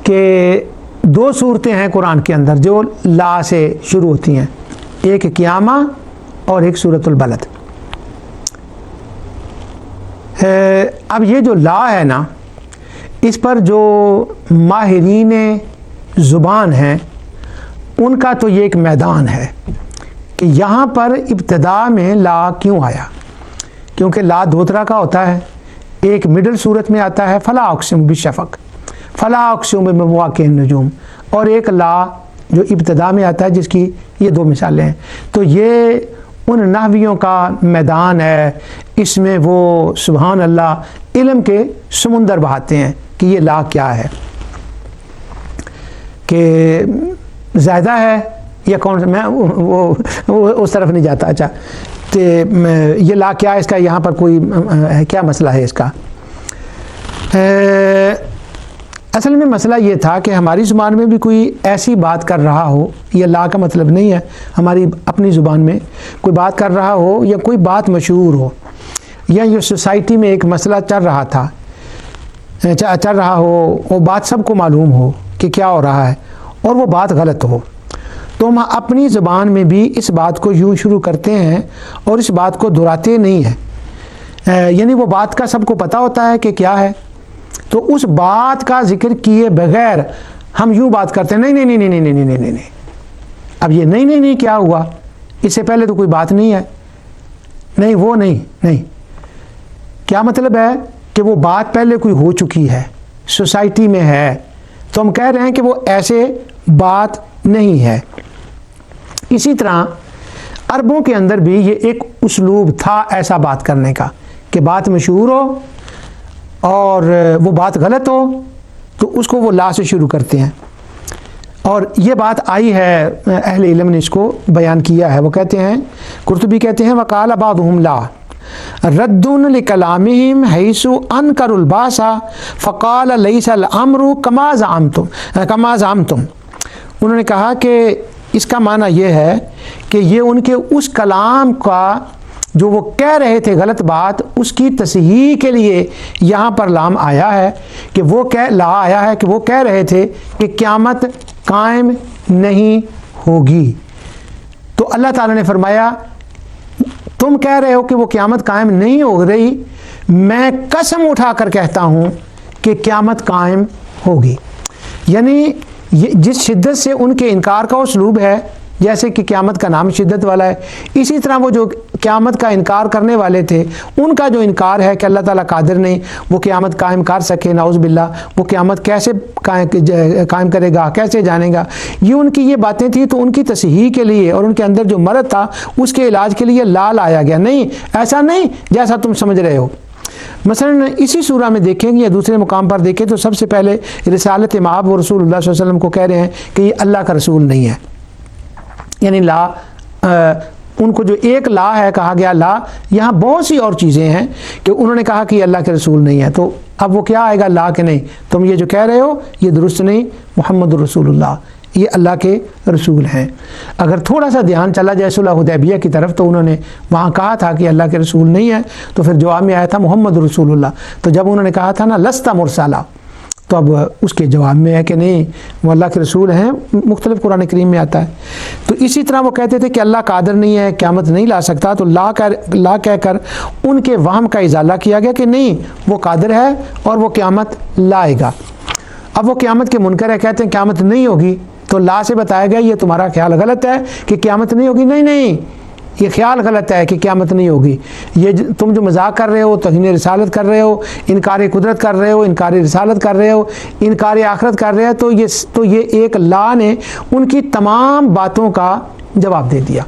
کہ دو صورتیں ہیں قرآن کے اندر جو لا سے شروع ہوتی ہیں، ایک قیامہ اور ایک سورۃ البلد۔ اب یہ جو لا ہے نا، اس پر جو ماہرین زبان ہیں ان کا تو یہ ایک میدان ہے کہ یہاں پر ابتدا میں لا کیوں آیا، کیونکہ لا دو طرح کا ہوتا ہے، ایک مڈل صورت میں آتا ہے فلا اقسم بالشفق، فلا اقسم بمواقع النجوم، اور ایک لا جو ابتدا میں آتا ہے جس کی یہ دو مثالیں ہیں۔ تو یہ ان نحویوں کا میدان ہے، اس میں وہ سبحان اللہ علم کے سمندر بہاتے ہیں کہ یہ لا کیا ہے، کہ زائدہ ہے یا کون، میں وہ اس طرف نہیں جاتا۔ اچھا تو یہ لا کیا ہے، اس کا یہاں پر کوئی کیا مسئلہ ہے اس کا؟ اصل میں مسئلہ یہ تھا کہ ہماری زبان میں بھی کوئی ایسی بات کر رہا ہو، یہ لا کا مطلب نہیں ہے، ہماری اپنی زبان میں کوئی بات کر رہا ہو یا کوئی بات مشہور ہو، یا یہ سوسائٹی میں ایک مسئلہ چل رہا ہو، وہ بات سب کو معلوم ہو کہ کیا ہو رہا ہے اور وہ بات غلط ہو، تو ہم اپنی زبان میں بھی اس بات کو یوں شروع کرتے ہیں اور اس بات کو دہراتے نہیں ہیں، یعنی وہ بات کا سب کو پتہ ہوتا ہے کہ کیا ہے، تو اس بات کا ذکر کیے بغیر ہم یوں بات کرتے ہیں نہیں نہیں نہیں نہیں نہیں نہیں نہیں نہیں۔ اب یہ نہیں نہیں نہیں کیا ہوا؟ اس سے پہلے تو کوئی بات نہیں ہے، نہیں وہ نہیں نہیں، کیا مطلب ہے کہ وہ بات پہلے کوئی ہو چکی ہے، سوسائٹی میں ہے، تو ہم کہہ رہے ہیں کہ وہ ایسے بات نہیں ہے۔ اسی طرح عربوں کے اندر بھی یہ ایک اسلوب تھا ایسا بات کرنے کا کہ بات مشہور ہو اور وہ بات غلط ہو تو اس کو وہ لا سے شروع کرتے ہیں، اور یہ بات آئی ہے، اہل علم نے اس کو بیان کیا ہے، وہ کہتے ہیں، قرطبی کہتے ہیں وقال بعضهم لا رد لکلامہم حیث انکروا الباس فقال لیس الامر کما زعمتم۔ انہوں نے کہا کہ اس کا معنی یہ ہے کہ یہ ان کے اس کلام کا جو وہ کہہ رہے تھے غلط بات، اس کی تصحیح کے لیے یہاں پر لام آیا ہے، کہ وہ کہہ رہے تھے کہ قیامت قائم نہیں ہوگی، تو اللہ تعالیٰ نے فرمایا تم کہہ رہے ہو کہ وہ قیامت قائم نہیں ہو رہی، میں قسم اٹھا کر کہتا ہوں کہ قیامت قائم ہوگی۔ یعنی جس شدت سے ان کے انکار کا اسلوب ہے، جیسے کہ قیامت کا نام شدت والا ہے، اسی طرح وہ جو قیامت کا انکار کرنے والے تھے ان کا جو انکار ہے کہ اللہ تعالیٰ قادر نہیں وہ قیامت قائم کر سکے، نعوذ باللہ، وہ قیامت کیسے قائم کرے گا، کیسے جانے گا، یہ ان کی یہ باتیں تھیں، تو ان کی تصحیح کے لیے اور ان کے اندر جو مرض تھا اس کے علاج کے لیے لا لایا گیا، نہیں ایسا نہیں جیسا تم سمجھ رہے ہو۔ مثلا اسی سورہ میں دیکھیں گے یا دوسرے مقام پر دیکھیں تو سب سے پہلے رسالت مآب و رسول اللہ صلی اللہ علیہ وسلم کو کہہ رہے ہیں کہ یہ اللہ کا رسول نہیں ہے، یعنی لا ان کو جو ایک لا ہے کہا گیا لا، یہاں بہت سی اور چیزیں ہیں کہ انہوں نے کہا کہ یہ اللہ کے رسول نہیں ہے، تو اب وہ کیا آئے گا لا کہ نہیں تم یہ جو کہہ رہے ہو یہ درست نہیں، محمد رسول اللہ یہ اللہ کے رسول ہیں۔ اگر تھوڑا سا دھیان چلا جائے صلح حدیبیہ کی طرف تو انہوں نے وہاں کہا تھا کہ اللہ کے رسول نہیں ہے، تو پھر جواب میں آیا تھا محمد رسول اللہ، تو جب انہوں نے کہا تھا نا لست مرسلا، تو اب اس کے جواب میں ہے کہ نہیں وہ اللہ کے رسول ہیں، مختلف قرآن کریم میں آتا ہے۔ تو اسی طرح وہ کہتے تھے کہ اللہ قادر نہیں ہے، قیامت نہیں لا سکتا، تو لا کہہ کر ان کے وہم کا ازالہ کیا گیا کہ نہیں وہ قادر ہے اور وہ قیامت لائے گا۔ اب وہ قیامت کے منکر ہے، کہتے ہیں قیامت نہیں ہوگی، تو لا سے بتایا گیا یہ تمہارا خیال غلط ہے کہ قیامت نہیں ہوگی، نہیں نہیں یہ خیال غلط ہے کہ قیامت نہیں ہوگی، یہ تم جو مذاق کر رہے ہو، توہین رسالت کر رہے ہو، انکار قدرت کر رہے ہو، انکار رسالت کر رہے ہو، انکار آخرت کر رہے ہو، تو یہ ایک لا نے ان کی تمام باتوں کا جواب دے دیا۔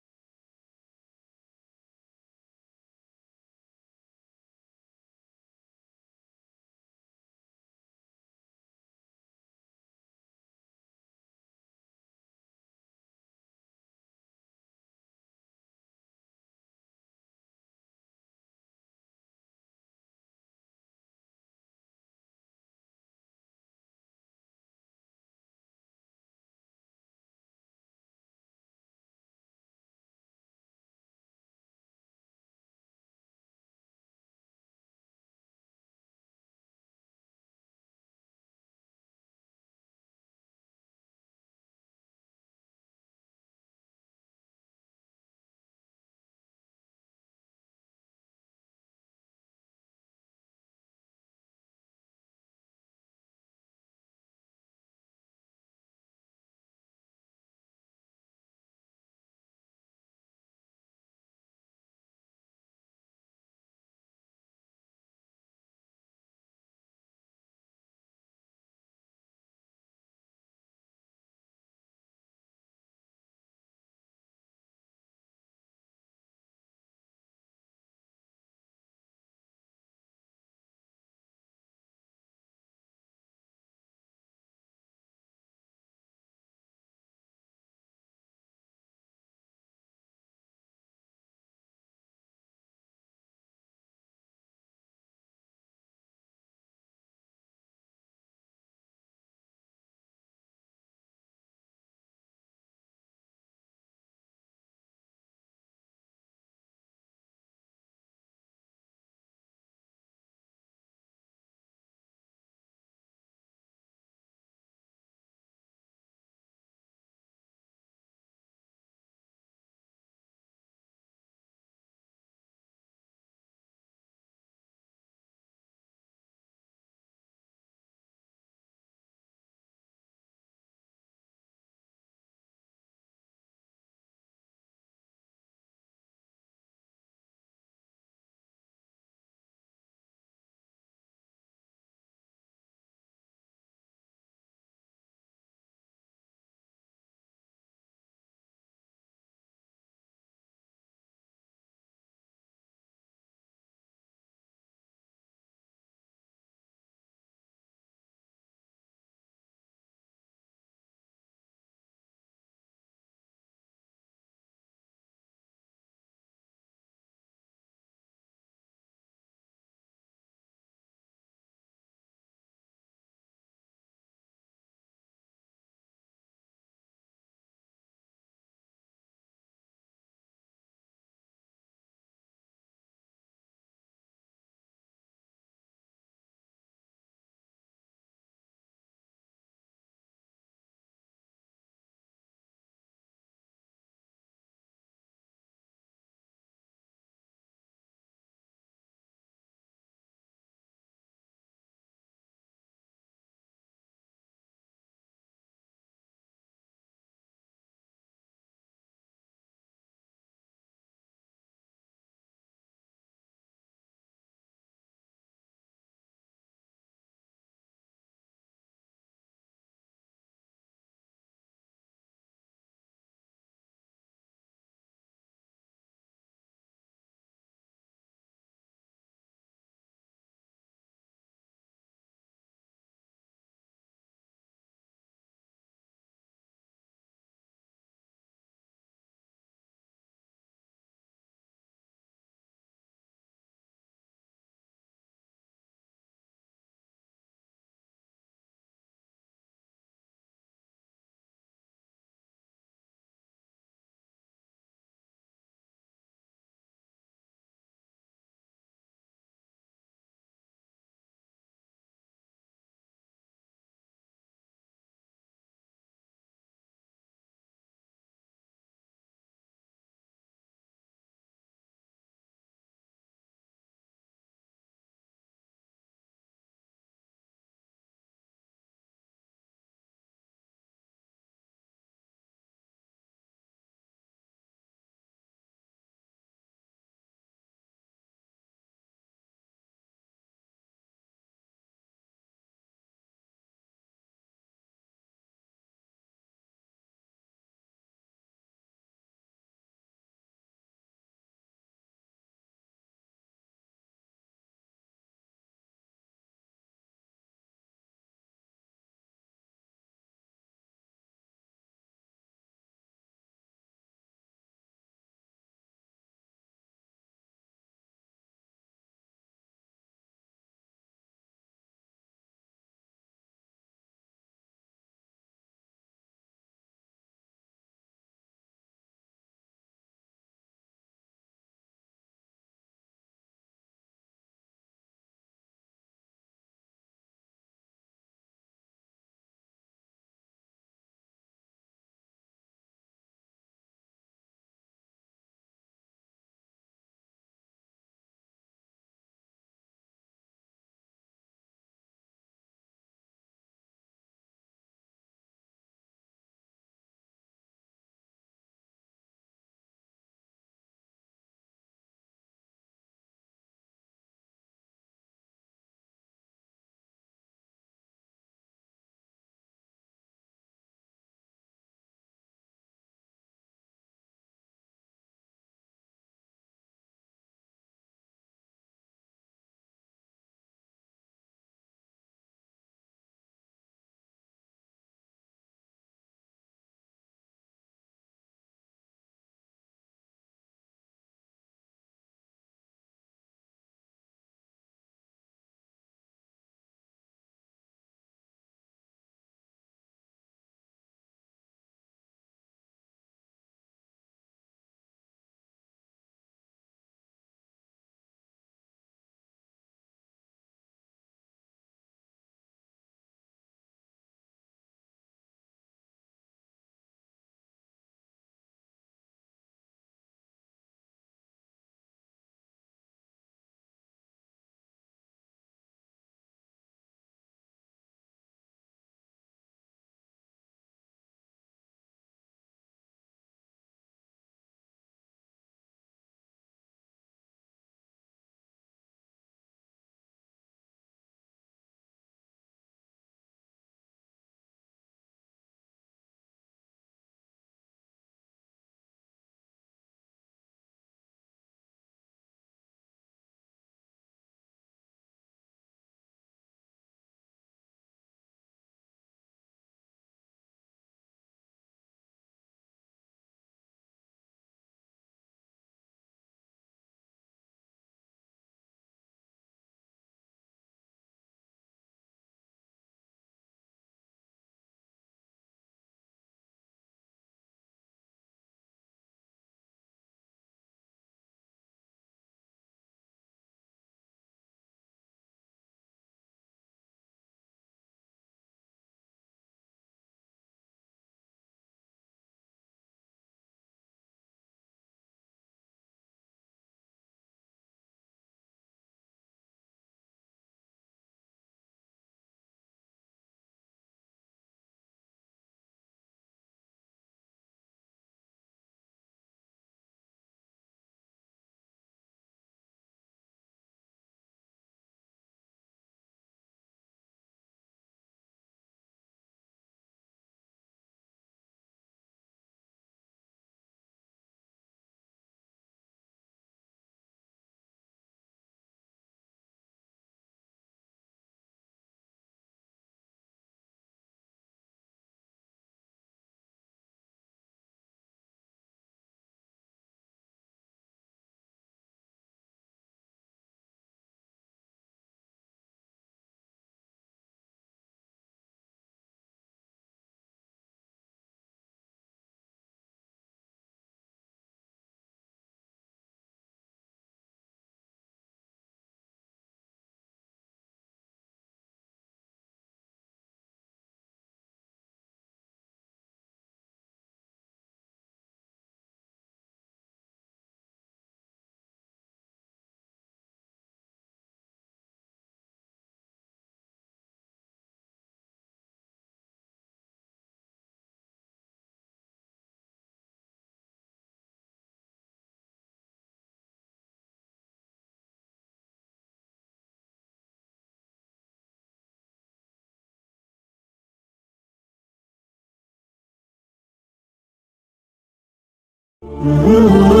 है।